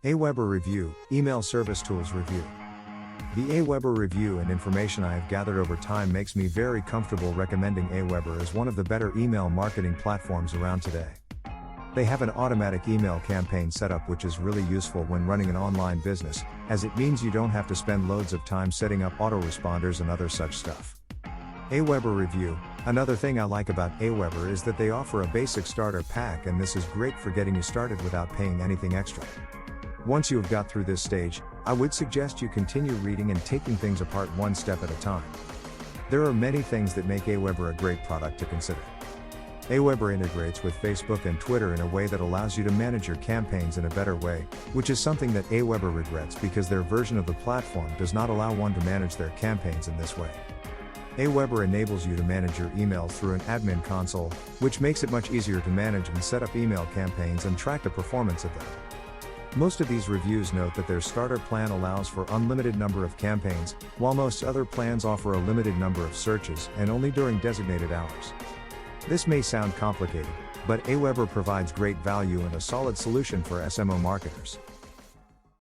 Aweber Review, Email Service Tools Review. The Aweber review and information I have gathered over time makes me very comfortable recommending Aweber as one of the better email marketing platforms around today. They have an automatic email campaign setup which is really useful when running an online business, as it means you don't have to spend loads of time setting up autoresponders and other such stuff. Aweber Review. Another thing I like about Aweber is that they offer a basic starter pack, and this is great for getting you started without paying anything extra. Once you have got through this stage, I would suggest you continue reading and taking things apart one step at a time. There are many things that make Aweber a great product to consider. Aweber integrates with Facebook and Twitter in a way that allows you to manage your campaigns in a better way, which is something that Aweber regrets because their version of the platform does not allow one to manage their campaigns in this way. Aweber enables you to manage your emails through an admin console, which makes it much easier to manage and set up email campaigns and track the performance of them. Most of these reviews note that their starter plan allows for unlimited number of campaigns, while most other plans offer a limited number of searches and only during designated hours. This may sound complicated, but Aweber provides great value and a solid solution for SMO marketers.